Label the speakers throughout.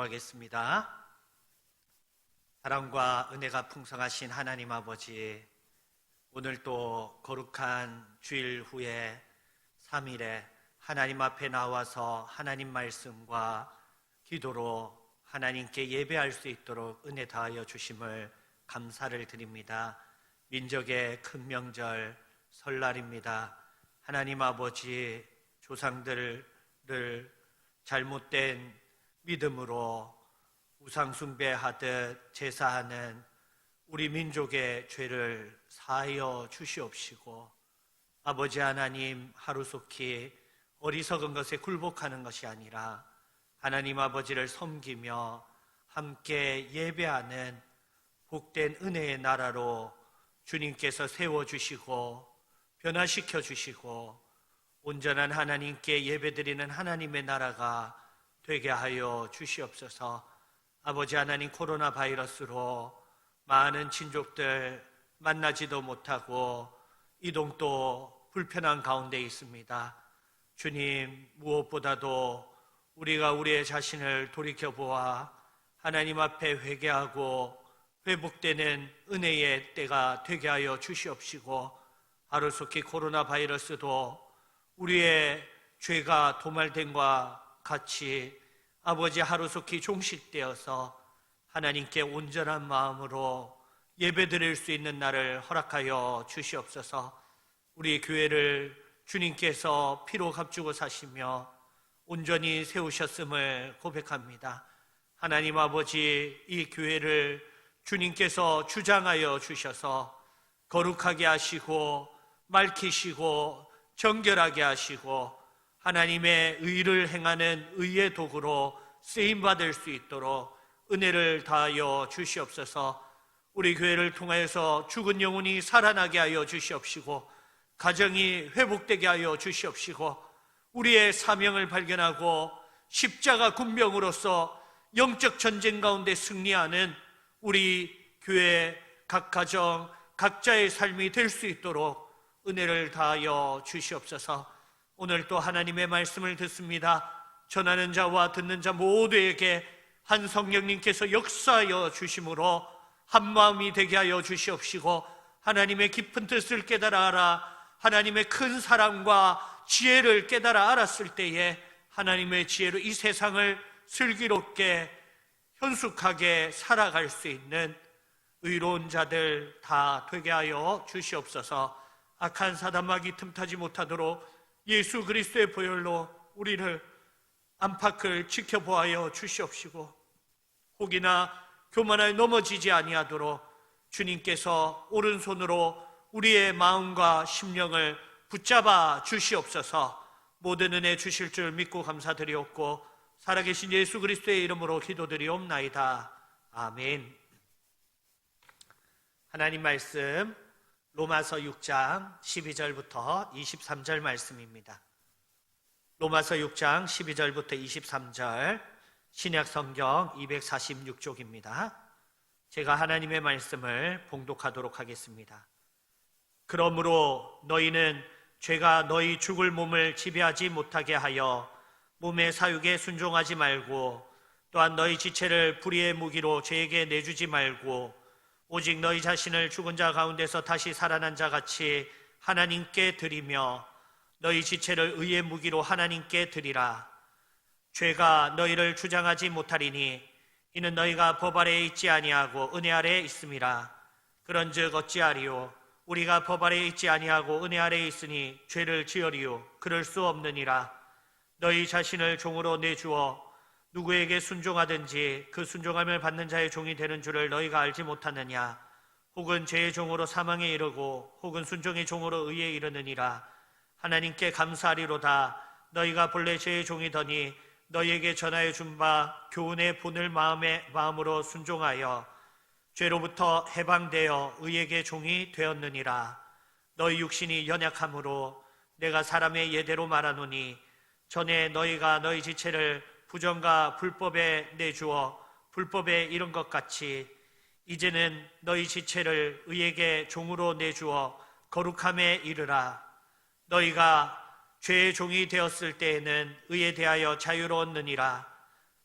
Speaker 1: 기도하겠습니다. 사랑과 은혜가 풍성하신 하나님 아버지, 오늘 또 거룩한 주일 후에 3일에 하나님 앞에 나와서 하나님 말씀과 기도로 하나님께 예배할 수 있도록 은혜 다하여 주심을 감사를 드립니다. 민족의 큰 명절 설날입니다. 하나님 아버지, 조상들을 잘못된 믿음으로 우상 숭배하듯 제사하는 우리 민족의 죄를 사하여 주시옵시고, 아버지 하나님, 하루속히 어리석은 것에 굴복하는 것이 아니라 하나님 아버지를 섬기며 함께 예배하는 복된 은혜의 나라로 주님께서 세워주시고 변화시켜 주시고 온전한 하나님께 예배드리는 하나님의 나라가 되게 하여 주시옵소서. 아버지 하나님, 코로나 바이러스로 많은 친족들 만나지도 못하고 이동도 불편한 가운데 있습니다. 주님, 무엇보다도 우리가 우리의 자신을 돌이켜보아 하나님 앞에 회개하고 회복되는 은혜의 때가 되게 하여 주시옵시고, 하루속히 코로나 바이러스도 우리의 죄가 도말됨과 같이 아버지 하루속히 종식되어서 하나님께 온전한 마음으로 예배드릴 수 있는 날을 허락하여 주시옵소서. 우리 교회를 주님께서 피로 값주고 사시며 온전히 세우셨음을 고백합니다. 하나님 아버지, 이 교회를 주님께서 주장하여 주셔서 거룩하게 하시고 맑히시고 정결하게 하시고 하나님의 의를 행하는 의의 도구로 쓰임받을 수 있도록 은혜를 다하여 주시옵소서. 우리 교회를 통하여서 죽은 영혼이 살아나게 하여 주시옵시고, 가정이 회복되게 하여 주시옵시고, 우리의 사명을 발견하고 십자가 군병으로서 영적 전쟁 가운데 승리하는 우리 교회 각 가정 각자의 삶이 될 수 있도록 은혜를 다하여 주시옵소서. 오늘 또 하나님의 말씀을 듣습니다. 전하는 자와 듣는 자 모두에게 한 성령님께서 역사하여 주심으로 한 마음이 되게 하여 주시옵시고, 하나님의 깊은 뜻을 깨달아 알아 하나님의 큰 사랑과 지혜를 깨달아 알았을 때에 하나님의 지혜로 이 세상을 슬기롭게 현숙하게 살아갈 수 있는 의로운 자들 다 되게 하여 주시옵소서. 악한 사단마귀 틈타지 못하도록 예수 그리스도의 보혈로 우리를 안팎을 지켜보아여 주시옵시고, 혹이나 교만하여 넘어지지 아니하도록 주님께서 오른손으로 우리의 마음과 심령을 붙잡아 주시옵소서. 모든 은혜 주실 줄 믿고 감사드리옵고 살아계신 예수 그리스도의 이름으로 기도드리옵나이다. 아멘. 하나님 말씀 로마서 6장 12절부터 23절 말씀입니다. 로마서 6장 12절부터 23절, 신약 성경 246쪽입니다. 제가 하나님의 말씀을 봉독하도록 하겠습니다. 그러므로 너희는 죄가 너희 죽을 몸을 지배하지 못하게 하여 몸의 사육에 순종하지 말고, 또한 너희 지체를 불의의 무기로 죄에게 내주지 말고, 오직 너희 자신을 죽은 자 가운데서 다시 살아난 자 같이 하나님께 드리며 너희 지체를 의의 무기로 하나님께 드리라. 죄가 너희를 주장하지 못하리니 이는 너희가 법 아래에 있지 아니하고 은혜 아래에 있음이라. 그런즉 어찌하리요? 우리가 법 아래에 있지 아니하고 은혜 아래에 있으니 죄를 지으리요? 그럴 수 없느니라. 너희 자신을 종으로 내주어 누구에게 순종하든지 그 순종함을 받는 자의 종이 되는 줄을 너희가 알지 못하느냐? 혹은 죄의 종으로 사망에 이르고 혹은 순종의 종으로 의에 이르느니라. 하나님께 감사하리로다. 너희가 본래 죄의 종이더니 너희에게 전하여 준 바 교훈의 본을 마음으로 순종하여 죄로부터 해방되어 의에게 종이 되었느니라. 너희 육신이 연약함으로 내가 사람의 예대로 말하노니, 전에 너희가 너희 지체를 부정과 불법에 내주어 불법에 이른 것 같이 이제는 너희 지체를 의에게 종으로 내주어 거룩함에 이르라. 너희가 죄의 종이 되었을 때에는 의에 대하여 자유로웠느니라.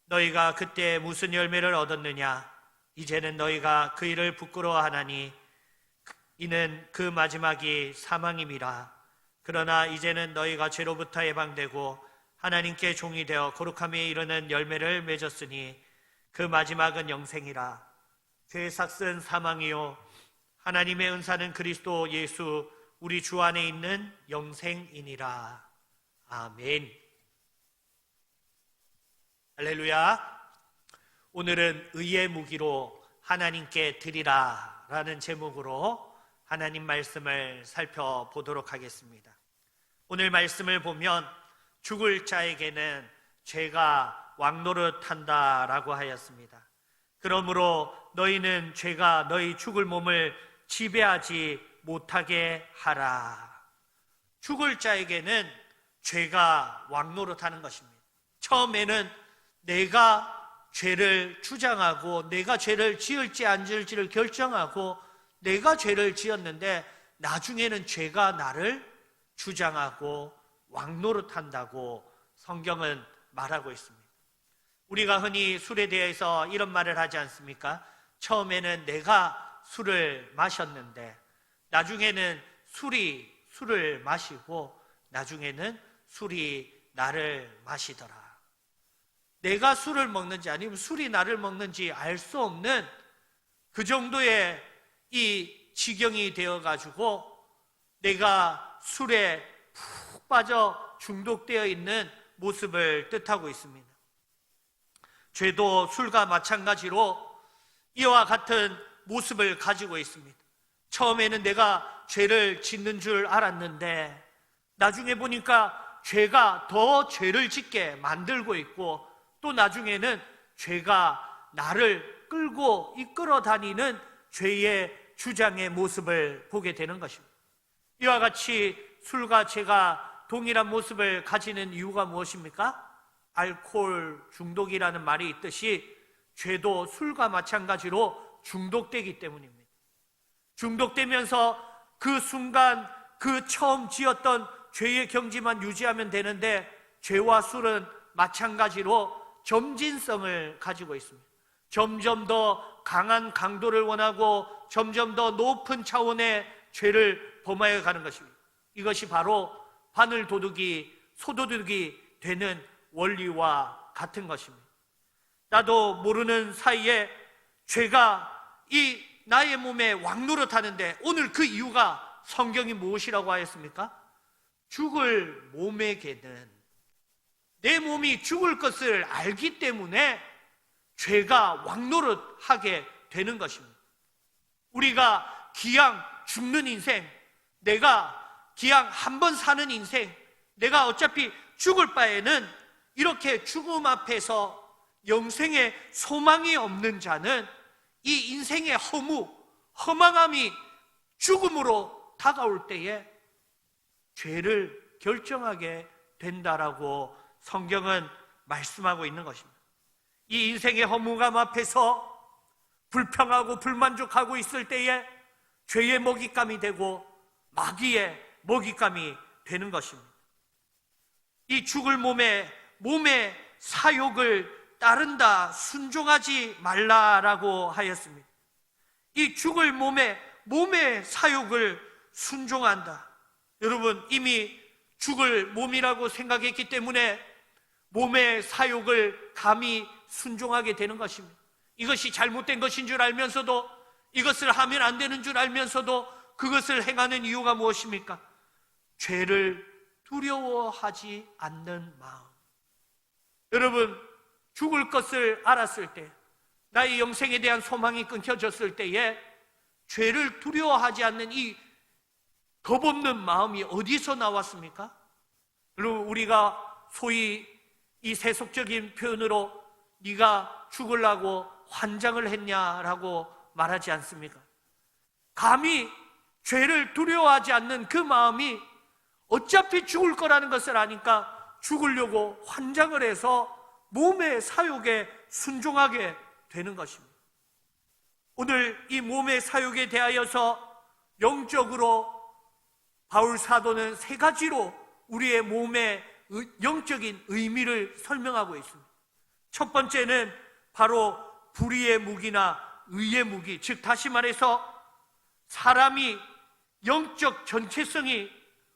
Speaker 1: 너희가 그때 무슨 열매를 얻었느냐? 이제는 너희가 그 일을 부끄러워하나니 이는 그 마지막이 사망임이라. 그러나 이제는 너희가 죄로부터 해방되고 하나님께 종이 되어 거룩함에 이르는 열매를 맺었으니 그 마지막은 영생이라. 죄의 삭은 사망이요 하나님의 은사는 그리스도 예수 우리 주 안에 있는 영생이니라. 아멘. 할렐루야. 오늘은 의의 무기로 하나님께 드리라 라는 제목으로 하나님 말씀을 살펴보도록 하겠습니다. 오늘 말씀을 보면 죽을 자에게는 죄가 왕노릇한다 라고 하였습니다. 그러므로 너희는 죄가 너희 죽을 몸을 지배하지 못하게 하라. 죽을 자에게는 죄가 왕노릇하는 것입니다. 처음에는 내가 죄를 주장하고 내가 죄를 지을지 안 지을지를 결정하고 내가 죄를 지었는데 나중에는 죄가 나를 주장하고 왕노릇한다고 성경은 말하고 있습니다. 우리가 흔히 술에 대해서 이런 말을 하지 않습니까? 처음에는 내가 술을 마셨는데 나중에는 술이 술을 마시고 나중에는 술이 나를 마시더라. 내가 술을 먹는지 아니면 술이 나를 먹는지 알 수 없는 그 정도의 이 지경이 되어가지고 내가 술에 푹 빠져 중독되어 있는 모습을 뜻하고 있습니다. 죄도 술과 마찬가지로 이와 같은 모습을 가지고 있습니다. 처음에는 내가 죄를 짓는 줄 알았는데 나중에 보니까 죄가 더 죄를 짓게 만들고 있고 또 나중에는 죄가 나를 끌고 이끌어 다니는 죄의 주장의 모습을 보게 되는 것입니다. 이와 같이 술과 죄가 동일한 모습을 가지는 이유가 무엇입니까? 알코올 중독이라는 말이 있듯이 죄도 술과 마찬가지로 중독되기 때문입니다. 중독되면서 그 순간 그 처음 지었던 죄의 경지만 유지하면 되는데 죄와 술은 마찬가지로 점진성을 가지고 있습니다. 점점 더 강한 강도를 원하고 점점 더 높은 차원의 죄를 범하여 가는 것입니다. 이것이 바로 바늘도둑이 소도둑이 되는 원리와 같은 것입니다. 나도 모르는 사이에 죄가 이 나의 몸에 왕노릇하는데 오늘 그 이유가 성경이 무엇이라고 하였습니까? 죽을 몸에게는 내 몸이 죽을 것을 알기 때문에 죄가 왕노릇하게 되는 것입니다. 우리가 기양 죽는 인생, 내가 기양 한 번 사는 인생, 내가 어차피 죽을 바에는 이렇게 죽음 앞에서 영생의 소망이 없는 자는 이 인생의 허망함이 죽음으로 다가올 때에 죄를 결정하게 된다라고 성경은 말씀하고 있는 것입니다. 이 인생의 허무감 앞에서 불평하고 불만족하고 있을 때에 죄의 먹잇감이 되고 마귀의 먹잇감이 되는 것입니다. 이 죽을 몸의 사욕을 따른다, 순종하지 말라라고 하였습니다. 이 죽을 몸의 사욕을 순종한다. 여러분, 이미 죽을 몸이라고 생각했기 때문에 몸의 사욕을 감히 순종하게 되는 것입니다. 이것이 잘못된 것인 줄 알면서도, 이것을 하면 안 되는 줄 알면서도 그것을 행하는 이유가 무엇입니까? 죄를 두려워하지 않는 마음. 여러분, 죽을 것을 알았을 때, 나의 영생에 대한 소망이 끊겨졌을 때에 죄를 두려워하지 않는 이 겁없는 마음이 어디서 나왔습니까? 여러분, 우리가 소위 이 세속적인 표현으로 네가 죽으려고 환장을 했냐라고 말하지 않습니까? 감히 죄를 두려워하지 않는 그 마음이 어차피 죽을 거라는 것을 아니까 죽으려고 환장을 해서 몸의 사욕에 순종하게 되는 것입니다. 오늘 이 몸의 사욕에 대하여서 영적으로 바울 사도는 세 가지로 우리의 몸의 영적인 의미를 설명하고 있습니다. 첫 번째는 바로 불의의 무기나 의의 무기, 즉 다시 말해서 사람이 영적 전체성이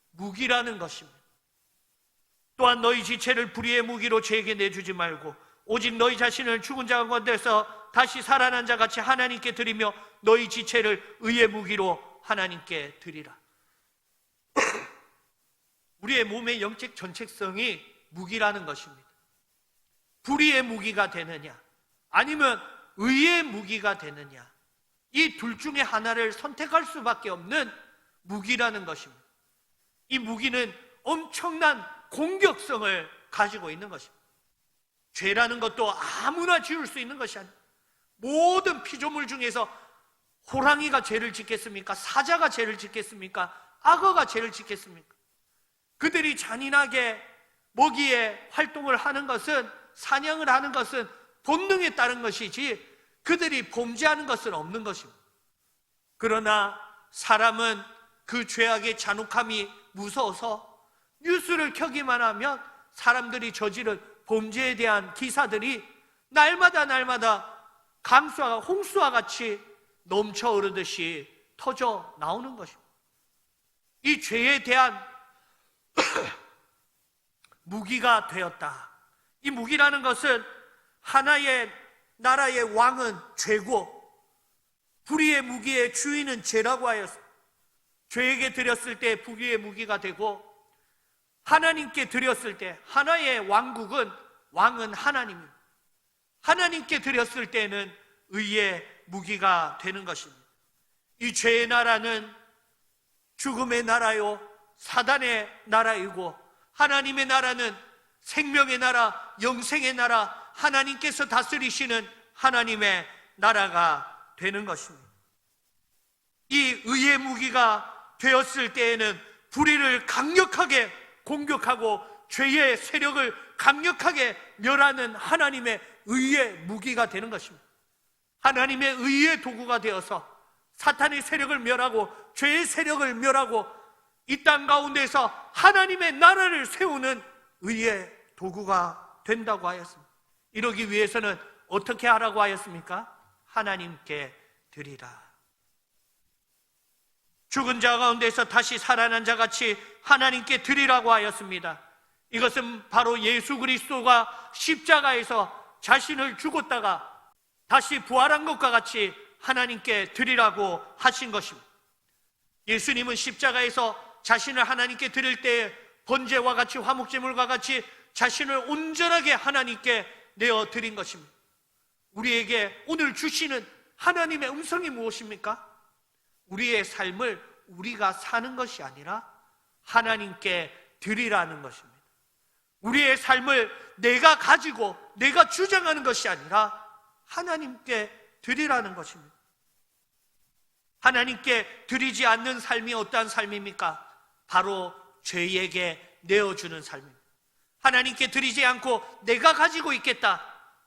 Speaker 1: 무기라는 것입니다. 또한 너희 지체를 불의의 무기로 죄에게 내주지 말고 오직 너희 자신을 죽은 자 가운데서 다시 살아난 자 같이 하나님께 드리며 너희 지체를 의의 무기로 하나님께 드리라. 우리의 몸의 영적 전체성이 무기라는 것입니다. 불의의 무기가 되느냐 아니면 의의 무기가 되느냐, 이 둘 중에 하나를 선택할 수밖에 없는 무기라는 것입니다. 이 무기는 엄청난 공격성을 가지고 있는 것입니다. 죄라는 것도 아무나 지을 수 있는 것이 아닙니다. 모든 피조물 중에서 호랑이가 죄를 짓겠습니까? 사자가 죄를 짓겠습니까? 악어가 죄를 짓겠습니까? 그들이 잔인하게 먹이의 활동을 하는 것은, 사냥을 하는 것은 본능에 따른 것이지 그들이 범죄하는 것은 없는 것입니다. 그러나 사람은 그 죄악의 잔혹함이 무서워서 뉴스를 켜기만 하면 사람들이 저지른 범죄에 대한 기사들이 날마다 강수와 홍수와 같이 넘쳐 흐르듯이 터져 나오는 것입니다. 이 죄에 대한 무기가 되었다. 이 무기라는 것은 하나의 나라의 왕은 죄고 불의의 무기의 주인은 죄라고 하였습니다. 죄에게 드렸을 때 불의의 무기가 되고 하나님께 드렸을 때 하나의 왕국은 왕은 하나님입니다. 하나님께 드렸을 때는 의의 무기가 되는 것입니다. 이 죄의 나라는 죽음의 나라요 사단의 나라이고 하나님의 나라는 생명의 나라, 영생의 나라, 하나님께서 다스리시는 하나님의 나라가 되는 것입니다. 이 의의 무기가 되었을 때에는 불의를 강력하게 공격하고 죄의 세력을 강력하게 멸하는 하나님의 의의 무기가 되는 것입니다. 하나님의 의의 도구가 되어서 사탄의 세력을 멸하고 죄의 세력을 멸하고 이 땅 가운데서 하나님의 나라를 세우는 의의 도구가 된다고 하였습니다. 이러기 위해서는 어떻게 하라고 하였습니까? 하나님께 드리라. 죽은 자 가운데서 다시 살아난 자 같이 하나님께 드리라고 하였습니다. 이것은 바로 예수 그리스도가 십자가에서 자신을 죽었다가 다시 부활한 것과 같이 하나님께 드리라고 하신 것입니다. 예수님은 십자가에서 자신을 하나님께 드릴 때에 번제와 같이 화목제물과 같이 자신을 온전하게 하나님께 내어드린 것입니다. 우리에게 오늘 주시는 하나님의 음성이 무엇입니까? 우리의 삶을 우리가 사는 것이 아니라 하나님께 드리라는 것입니다. 우리의 삶을 내가 가지고 내가 주장하는 것이 아니라 하나님께 드리라는 것입니다. 하나님께 드리지 않는 삶이 어떠한 삶입니까? 바로 죄에게 내어주는 삶입니다. 하나님께 드리지 않고 내가 가지고 있겠다,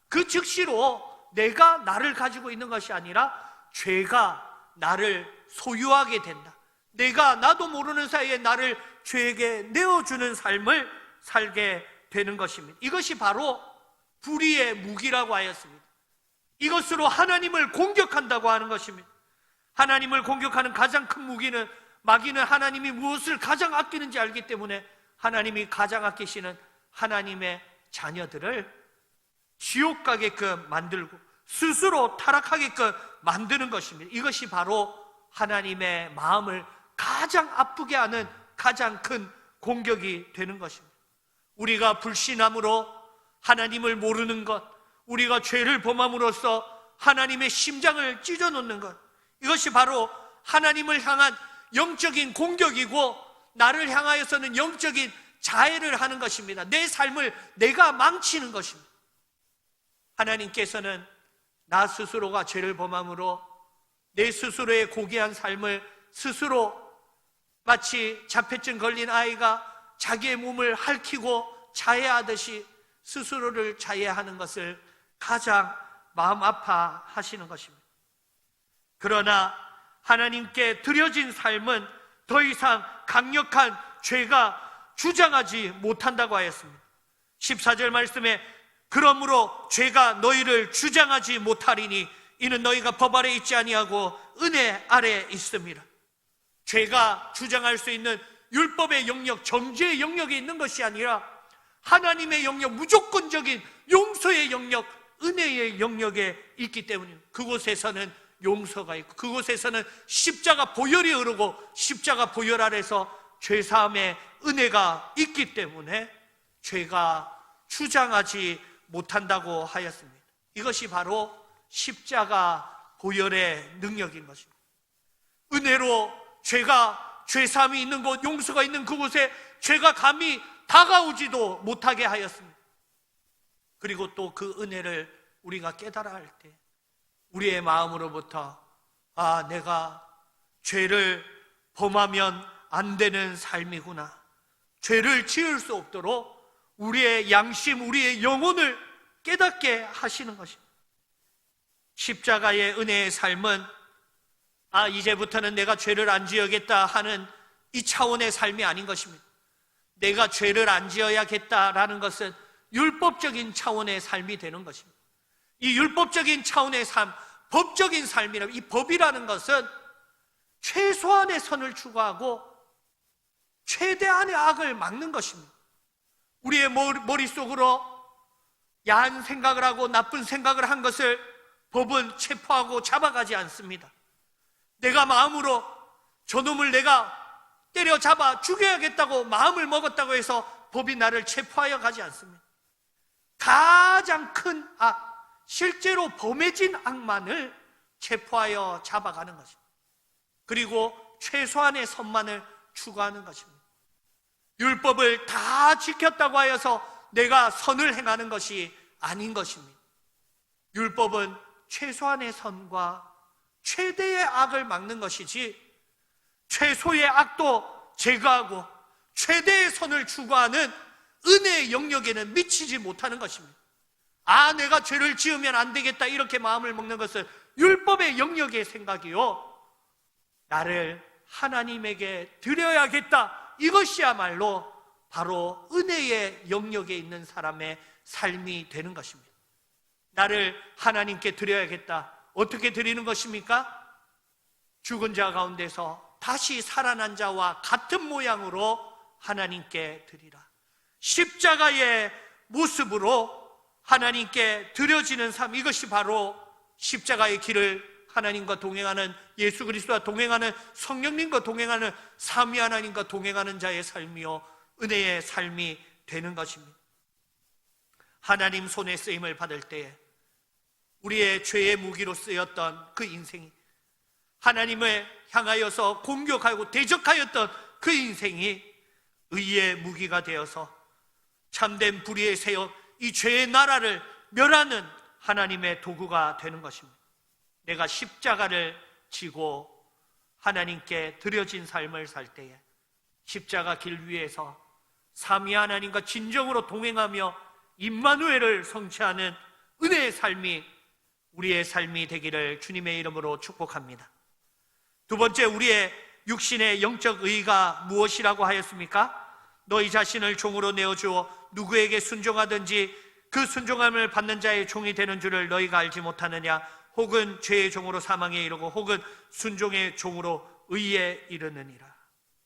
Speaker 1: 그 즉시로 내가 나를 가지고 있는 것이 아니라 죄가 나를 소유하게 된다. 내가 나도 모르는 사이에 나를 죄에게 내어주는 삶을 살게 되는 것입니다. 이것이 바로 불의의 무기라고 하였습니다. 이것으로 하나님을 공격한다고 하는 것입니다. 하나님을 공격하는 가장 큰 무기는, 마귀는 하나님이 무엇을 가장 아끼는지 알기 때문에 하나님이 가장 아끼시는 하나님의 자녀들을 지옥 가게끔 만들고 스스로 타락하게끔 만드는 것입니다. 이것이 바로 하나님의 마음을 가장 아프게 하는 가장 큰 공격이 되는 것입니다. 우리가 불신함으로 하나님을 모르는 것, 우리가 죄를 범함으로써 하나님의 심장을 찢어놓는 것, 이것이 바로 하나님을 향한 영적인 공격이고 나를 향하여서는 영적인 자해를 하는 것입니다. 내 삶을 내가 망치는 것입니다. 하나님께서는 나 스스로가 죄를 범함으로 내 스스로의 고귀한 삶을 스스로 마치 자폐증 걸린 아이가 자기의 몸을 핥히고 자해하듯이 스스로를 자해하는 것을 가장 마음 아파하시는 것입니다. 그러나 하나님께 드려진 삶은 더 이상 강력한 죄가 주장하지 못한다고 하였습니다. 14절 말씀에 그러므로 죄가 너희를 주장하지 못하리니 이는 너희가 법 아래 있지 아니하고 은혜 아래 있음이라. 죄가 주장할 수 있는 율법의 영역, 정죄의 영역에 있는 것이 아니라 하나님의 영역, 무조건적인 용서의 영역, 은혜의 영역에 있기 때문입니다. 그곳에서는 용서가 있고 그곳에서는 십자가 보혈이 흐르고 십자가 보혈 아래서 죄사함의 은혜가 있기 때문에 죄가 주장하지 못한다고 하였습니다. 이것이 바로 십자가 보혈의 능력인 것입니다. 은혜로 죄사함이 있는 곳, 용서가 있는 그곳에 죄가 감히 다가오지도 못하게 하였습니다. 그리고 또 그 은혜를 우리가 깨달아 할 때 우리의 마음으로부터 내가 죄를 범하면 안 되는 삶이구나, 죄를 지을 수 없도록 우리의 양심, 우리의 영혼을 깨닫게 하시는 것입니다. 십자가의 은혜의 삶은 이제부터는 내가 죄를 안 지어야겠다 하는 이 차원의 삶이 아닌 것입니다. 내가 죄를 안 지어야겠다라는 것은 율법적인 차원의 삶이 되는 것입니다. 이 율법적인 차원의 삶, 법적인 삶이라면 이 법이라는 것은 최소한의 선을 추구하고 최대한의 악을 막는 것입니다. 우리의 머릿속으로 야한 생각을 하고 나쁜 생각을 한 것을 법은 체포하고 잡아가지 않습니다. 내가 마음으로 저놈을 내가 때려잡아 죽여야겠다고 마음을 먹었다고 해서 법이 나를 체포하여 가지 않습니다. 가장 큰 악, 실제로 범해진 악만을 체포하여 잡아가는 것입니다. 그리고 최소한의 선만을 추구하는 것입니다. 율법을 다 지켰다고 하여서 내가 선을 행하는 것이 아닌 것입니다. 율법은 최소한의 선과 최대의 악을 막는 것이지 최소의 악도 제거하고 최대의 선을 추구하는 은혜의 영역에는 미치지 못하는 것입니다. 내가 죄를 지으면 안 되겠다 이렇게 마음을 먹는 것은 율법의 영역의 생각이요, 나를 하나님에게 드려야겠다, 이것이야말로 바로 은혜의 영역에 있는 사람의 삶이 되는 것입니다. 나를 하나님께 드려야겠다. 어떻게 드리는 것입니까? 죽은 자 가운데서 다시 살아난 자와 같은 모양으로 하나님께 드리라. 십자가의 모습으로 하나님께 드려지는 삶, 이것이 바로 십자가의 길을 하나님과 동행하는, 예수 그리스도와 동행하는, 성령님과 동행하는, 삼위 하나님과 동행하는 자의 삶이요 은혜의 삶이 되는 것입니다. 하나님 손에 쓰임을 받을 때에 우리의 죄의 무기로 쓰였던 그 인생이, 하나님을 향하여서 공격하고 대적하였던 그 인생이 의의 무기가 되어서 참된 불의의 세력, 이 죄의 나라를 멸하는 하나님의 도구가 되는 것입니다. 내가 십자가를 지고 하나님께 드려진 삶을 살 때에 십자가 길 위에서 삼위 하나님과 진정으로 동행하며 임마누엘을 성취하는 은혜의 삶이 우리의 삶이 되기를 주님의 이름으로 축복합니다. 두 번째, 우리의 육신의 영적 의가 무엇이라고 하였습니까? 너희 자신을 종으로 내어주어 누구에게 순종하든지 그 순종함을 받는 자의 종이 되는 줄을 너희가 알지 못하느냐? 혹은 죄의 종으로 사망에 이르고 혹은 순종의 종으로 의에 이르느니라.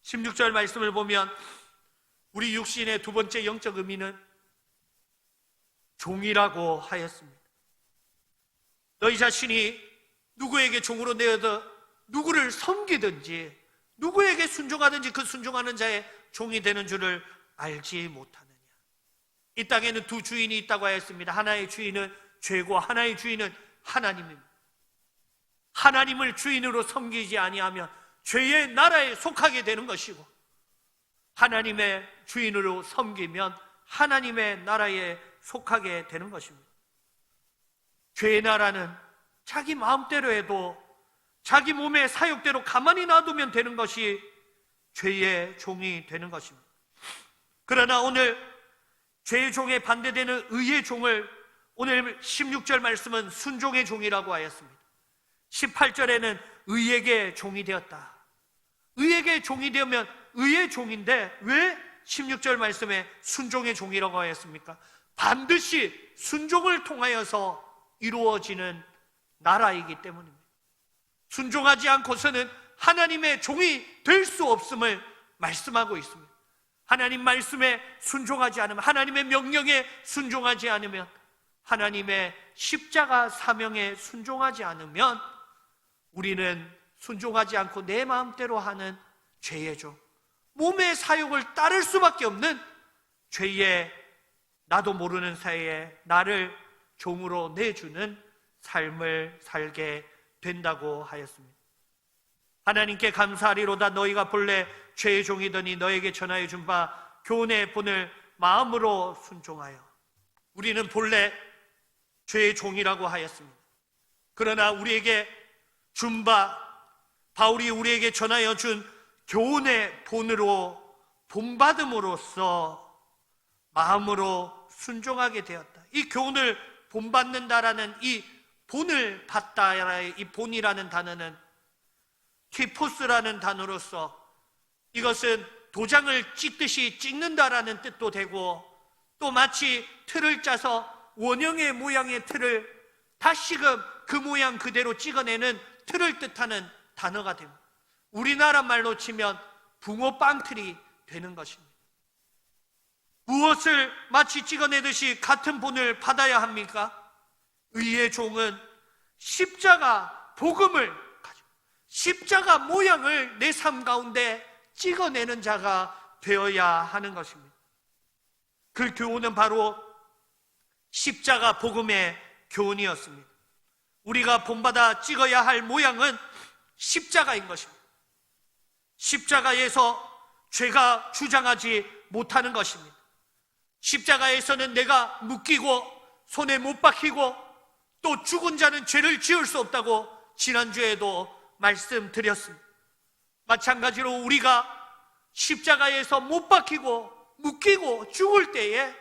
Speaker 1: 16절 말씀을 보면 우리 육신의 두 번째 영적 의미는 종이라고 하였습니다. 너희 자신이 누구에게 종으로 내어도 누구를 섬기든지 누구에게 순종하든지 그 순종하는 자의 종이 되는 줄을 알지 못하느냐. 이 땅에는 두 주인이 있다고 하였습니다. 하나의 주인은 죄고 하나의 주인은 하나님입니다. 하나님을 주인으로 섬기지 아니하면 죄의 나라에 속하게 되는 것이고, 하나님의 주인으로 섬기면 하나님의 나라에 속하게 되는 것입니다. 죄의 나라는 자기 마음대로 해도 자기 몸의 사욕대로 가만히 놔두면 되는 것이 죄의 종이 되는 것입니다. 그러나 오늘 죄의 종에 반대되는 의의 종을, 오늘 16절 말씀은 순종의 종이라고 하였습니다. 18절에는 의에게 종이 되었다. 의에게 종이 되면 의의 종인데 왜 16절 말씀에 순종의 종이라고 하였습니까? 반드시 순종을 통하여서 이루어지는 나라이기 때문입니다. 순종하지 않고서는 하나님의 종이 될 수 없음을 말씀하고 있습니다. 하나님 말씀에 순종하지 않으면, 하나님의 명령에 순종하지 않으면, 하나님의 십자가 사명에 순종하지 않으면 우리는 순종하지 않고 내 마음대로 하는 죄의 종, 몸의 사욕을 따를 수밖에 없는 죄의, 나도 모르는 사이에 나를 종으로 내주는 삶을 살게 된다고 하였습니다. 하나님께 감사하리로다. 너희가 본래 죄의 종이더니 너에게 전하여 준 바 교훈의 본을 마음으로 순종하여. 우리는 본래 죄의 종이라고 하였습니다. 그러나 우리에게 준 바, 바울이 우리에게 전하여 준 교훈의 본으로 본받음으로써 마음으로 순종하게 되었다. 이 교훈을 본받는다라는 이 본을 받다라의 이 본이라는 단어는 티포스라는 단어로서 이것은 도장을 찍듯이 찍는다라는 뜻도 되고, 또 마치 틀을 짜서 원형의 모양의 틀을 다시금 그 모양 그대로 찍어내는 틀을 뜻하는 단어가 됩니다. 우리나라 말로 치면 붕어빵틀이 되는 것입니다. 무엇을 마치 찍어내듯이 같은 본을 받아야 합니까? 의의 종은 십자가 복음을 가지고 십자가 모양을 내 삶 가운데 찍어내는 자가 되어야 하는 것입니다. 그 교훈은 바로 십자가 복음의 교훈이었습니다. 우리가 본받아 찍어야 할 모양은 십자가인 것입니다. 십자가에서 죄가 주장하지 못하는 것입니다. 십자가에서는 내가 묶이고 손에 못 박히고 또 죽은 자는 죄를 지을 수 없다고 지난주에도 말씀드렸습니다. 마찬가지로 우리가 십자가에서 못 박히고 묶이고 죽을 때에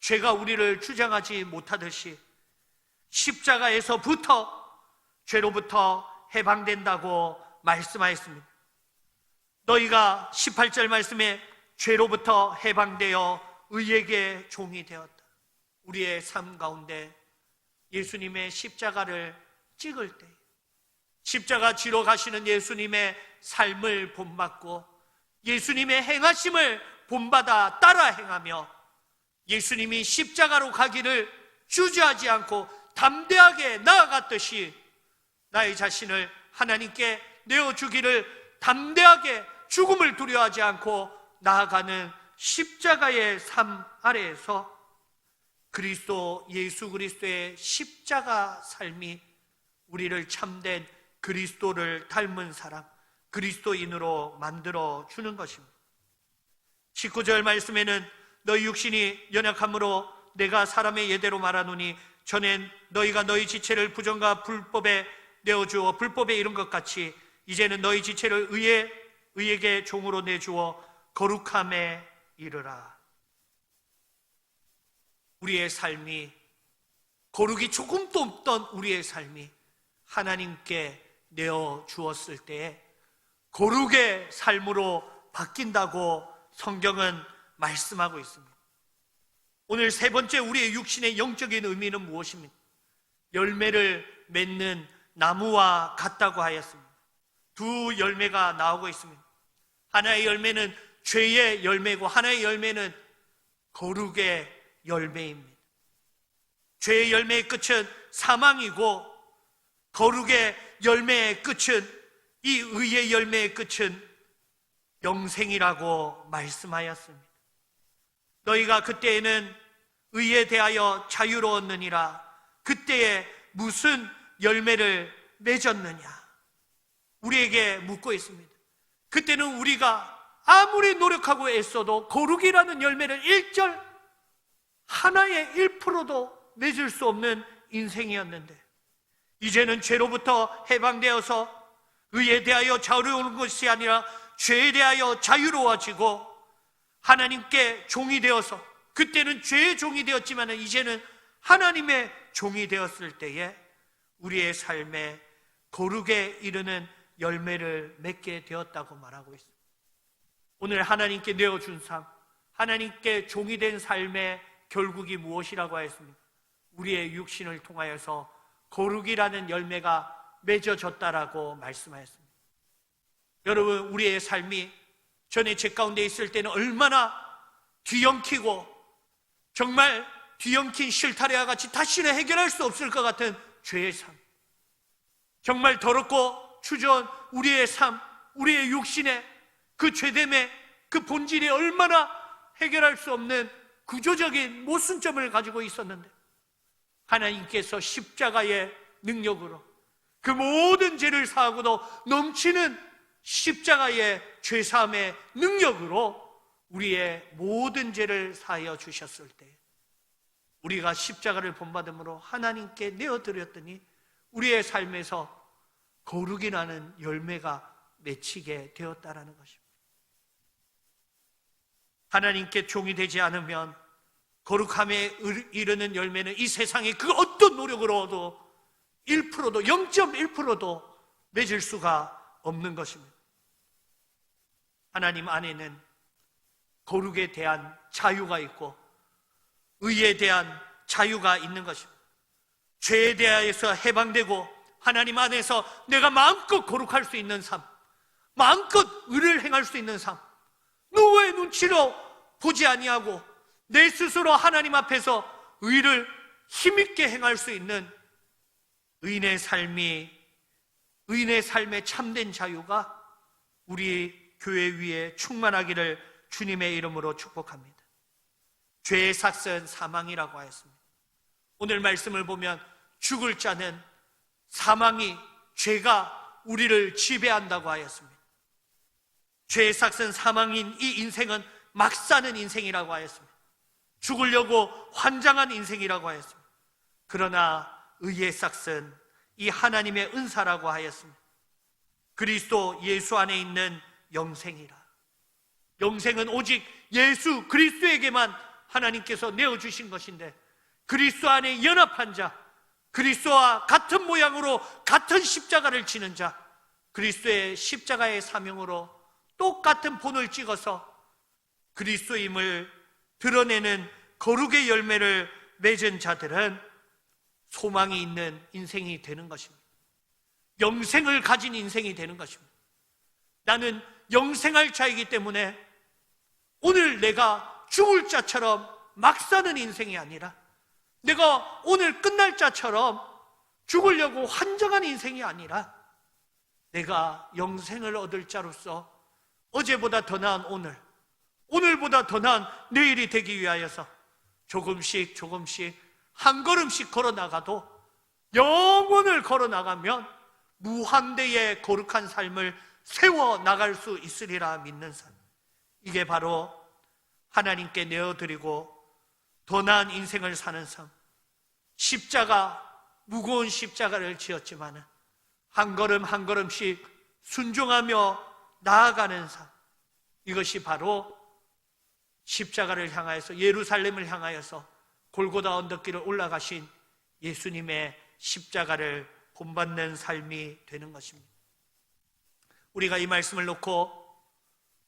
Speaker 1: 죄가 우리를 주장하지 못하듯이 십자가에서부터 죄로부터 해방된다고 말씀하였습니다. 너희가 18절 말씀에 죄로부터 해방되어 의에게 종이 되었다. 우리의 삶 가운데 예수님의 십자가를 찍을 때, 십자가 지러 가시는 예수님의 삶을 본받고 예수님의 행하심을 본받아 따라 행하며 예수님이 십자가로 가기를 주저하지 않고 담대하게 나아갔듯이 나의 자신을 하나님께 내어주기를 담대하게 죽음을 두려워하지 않고 나아가는 십자가의 삶 아래에서 그리스도, 예수 그리스도의 십자가 삶이 우리를 참된 그리스도를 닮은 사람, 그리스도인으로 만들어 주는 것입니다. 19절 말씀에는 너희 육신이 연약함으로 내가 사람의 예대로 말하노니 전엔 너희가 너희 지체를 부정과 불법에 내어주어 불법에 이른 것 같이 이제는 너희 지체를 의에게 종으로 내주어 거룩함에 이르라. 우리의 삶이, 거룩이 조금도 없던 우리의 삶이 하나님께 내어주었을 때에 거룩의 삶으로 바뀐다고 성경은 말씀하고 있습니다. 오늘 세 번째, 우리의 육신의 영적인 의미는 무엇입니까? 열매를 맺는 나무와 같다고 하였습니다. 두 열매가 나오고 있습니다. 하나의 열매는 죄의 열매고 하나의 열매는 거룩의 열매입니다. 죄의 열매의 끝은 사망이고 거룩의 열매의 끝은, 이 의의 열매의 끝은 영생이라고 말씀하였습니다. 너희가 그때에는 의에 대하여 자유로웠느니라. 그때에 무슨 열매를 맺었느냐? 우리에게 묻고 있습니다. 그때는 우리가 아무리 노력하고 애써도 거룩이라는 열매를 1절 하나의 1%도 맺을 수 없는 인생이었는데 이제는 죄로부터 해방되어서 의에 대하여 자유로운 것이 아니라 죄에 대하여 자유로워지고 하나님께 종이 되어서, 그때는 죄의 종이 되었지만 이제는 하나님의 종이 되었을 때에 우리의 삶에 거룩에 이르는 열매를 맺게 되었다고 말하고 있습니다. 오늘 하나님께 내어준 삶, 하나님께 종이 된 삶의 결국이 무엇이라고 하였습니까? 우리의 육신을 통하여서 거룩이라는 열매가 맺어졌다라고 말씀하였습니다. 여러분, 우리의 삶이 전에 제 가운데 있을 때는 얼마나 뒤엉키고 정말 뒤엉킨 실타래와 같이 다시는 해결할 수 없을 것 같은 죄의 삶, 정말 더럽고 추저은 우리의 삶, 우리의 육신의 그 죄됨의 그 본질이 얼마나 해결할 수 없는 구조적인 모순점을 가지고 있었는데, 하나님께서 십자가의 능력으로 그 모든 죄를 사하고도 넘치는 십자가의 죄사함의 능력으로 우리의 모든 죄를 사하여 주셨을 때, 우리가 십자가를 본받음으로 하나님께 내어드렸더니 우리의 삶에서 거룩이라는 열매가 맺히게 되었다라는 것입니다. 하나님께 종이 되지 않으면 거룩함에 이르는 열매는 이 세상의 그 어떤 노력으로도 1%도 0.1%도 맺을 수가 없는 것입니다. 하나님 안에는 거룩에 대한 자유가 있고 의에 대한 자유가 있는 것입니다. 죄에 대하여서 해방되고 하나님 안에서 내가 마음껏 거룩할 수 있는 삶, 마음껏 의를 행할 수 있는 삶, 누구의 눈치로 보지 아니하고 내 스스로 하나님 앞에서 의를 힘있게 행할 수 있는 의인의 삶의 참된 자유가 우리 교회 위에 충만하기를 주님의 이름으로 축복합니다. 죄의 삭은 사망이라고 하였습니다. 오늘 말씀을 보면 죽을 자는 사망이, 죄가 우리를 지배한다고 하였습니다. 죄의 삭은 사망인 이 인생은 막 사는 인생이라고 하였습니다. 죽으려고 환장한 인생이라고 하였습니다. 그러나 의의 삭은 이 하나님의 은사라고 하였습니다. 그리스도 예수 안에 있는 영생이라. 영생은 오직 예수 그리스도에게만 하나님께서 내어주신 것인데, 그리스도 안에 연합한 자, 그리스도와 같은 모양으로 같은 십자가를 지는 자, 그리스도의 십자가의 사명으로 똑같은 본을 찍어서 그리스도임을 드러내는 거룩의 열매를 맺은 자들은 소망이 있는 인생이 되는 것입니다. 영생을 가진 인생이 되는 것입니다. 나는 영생할 자이기 때문에 오늘 내가 죽을 자처럼 막 사는 인생이 아니라, 내가 오늘 끝날 자처럼 죽으려고 환장한 인생이 아니라, 내가 영생을 얻을 자로서 어제보다 더 나은 오늘, 오늘보다 더 나은 내일이 되기 위하여서 조금씩 한 걸음씩 걸어나가도 영원을 걸어나가면 무한대의 거룩한 삶을 세워나갈 수 있으리라 믿는 삶, 이게 바로 하나님께 내어드리고 더 나은 인생을 사는 삶, 십자가, 무거운 십자가를 지었지만 한 걸음 한 걸음씩 순종하며 나아가는 삶, 이것이 바로 십자가를 향하여서, 예루살렘을 향하여서 골고다 언덕길을 올라가신 예수님의 십자가를 본받는 삶이 되는 것입니다. 우리가 이 말씀을 놓고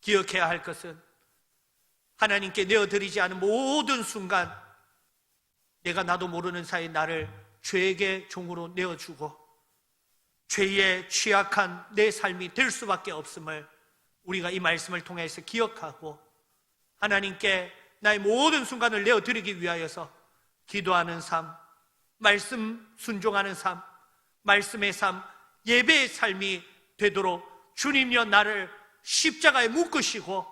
Speaker 1: 기억해야 할 것은, 하나님께 내어드리지 않은 모든 순간 내가 나도 모르는 사이 나를 죄에게 종으로 내어주고 죄에 취약한 내 삶이 될 수밖에 없음을 우리가 이 말씀을 통해서 기억하고, 하나님께 나의 모든 순간을 내어드리기 위하여서 기도하는 삶, 말씀 순종하는 삶, 말씀의 삶, 예배의 삶이 되도록 주님여 나를 십자가에 묶으시고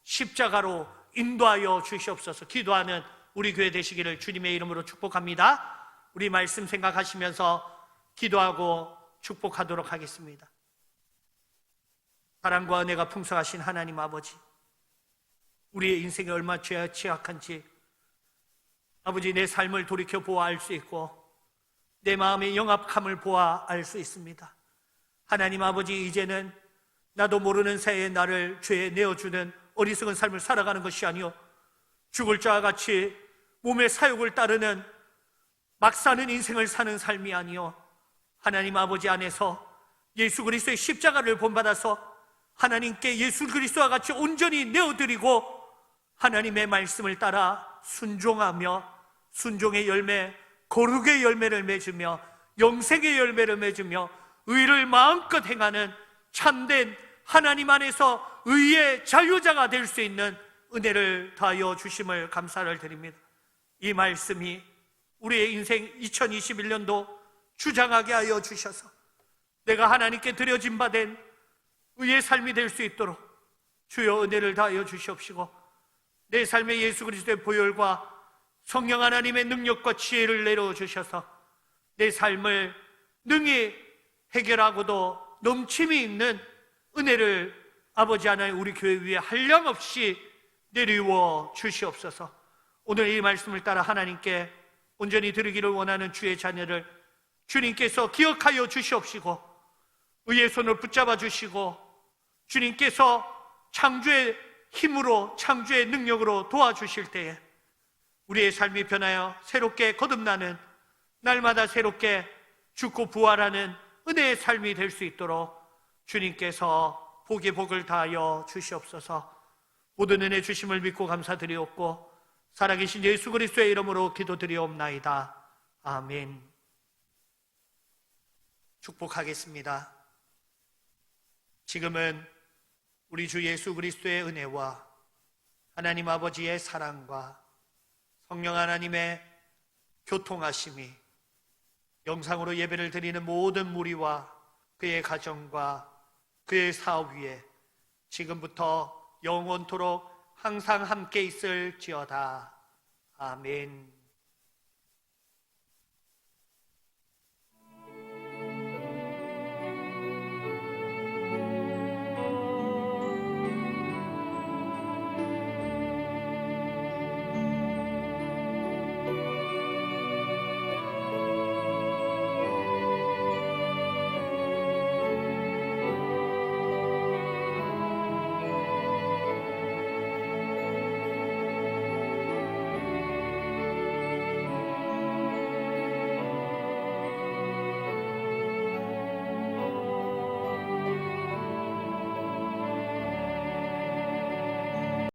Speaker 1: 십자가로 인도하여 주시옵소서. 기도하는 우리 교회 되시기를 주님의 이름으로 축복합니다. 우리 말씀 생각하시면서 기도하고 축복하도록 하겠습니다. 사랑과 은혜가 풍성하신 하나님 아버지, 우리의 인생이 얼마나 죄에 취약한지 아버지, 내 삶을 돌이켜 보아 알 수 있고 내 마음의 영합함을 보아 알 수 있습니다. 하나님 아버지, 이제는 나도 모르는 사이에 나를 죄에 내어주는 어리석은 삶을 살아가는 것이 아니요 죽을 자와 같이 몸의 사욕을 따르는 막 사는 인생을 사는 삶이 아니요 하나님 아버지 안에서 예수 그리스도의 십자가를 본받아서 하나님께 예수 그리스도와 같이 온전히 내어드리고 하나님의 말씀을 따라 순종하며 순종의 열매, 거룩의 열매를 맺으며 영생의 열매를 맺으며 의를 마음껏 행하는 참된 하나님 안에서 의의 자유자가 될 수 있는 은혜를 더하여 주심을 감사를 드립니다. 이 말씀이 우리의 인생 2021년도 주장하게 하여 주셔서 내가 하나님께 드려진 바 된 의의 삶이 될 수 있도록 주여 은혜를 다하여 주시옵시고, 내 삶에 예수 그리스도의 보혈과 성령 하나님의 능력과 지혜를 내려주셔서 내 삶을 능히 해결하고도 넘침이 있는 은혜를 아버지 하나님 우리 교회 위에 한량없이 내리워 주시옵소서. 오늘 이 말씀을 따라 하나님께 온전히 드리기를 원하는 주의 자녀를 주님께서 기억하여 주시옵시고 의의 손을 붙잡아 주시고 주님께서 창조의 힘으로 창조의 능력으로 도와주실 때에 우리의 삶이 변하여 새롭게 거듭나는, 날마다 새롭게 죽고 부활하는 은혜의 삶이 될 수 있도록 주님께서 복의 복을 다하여 주시옵소서. 모든 은혜 주심을 믿고 감사드리옵고 살아계신 예수 그리스도의 이름으로 기도드리옵나이다. 아멘. 축복하겠습니다. 지금은 우리 주 예수 그리스도의 은혜와 하나님 아버지의 사랑과 성령 하나님의 교통하심이 영상으로 예배를 드리는 모든 무리와 그의 가정과 그의 사업 위에 지금부터 영원토록 항상 함께 있을지어다. 아멘.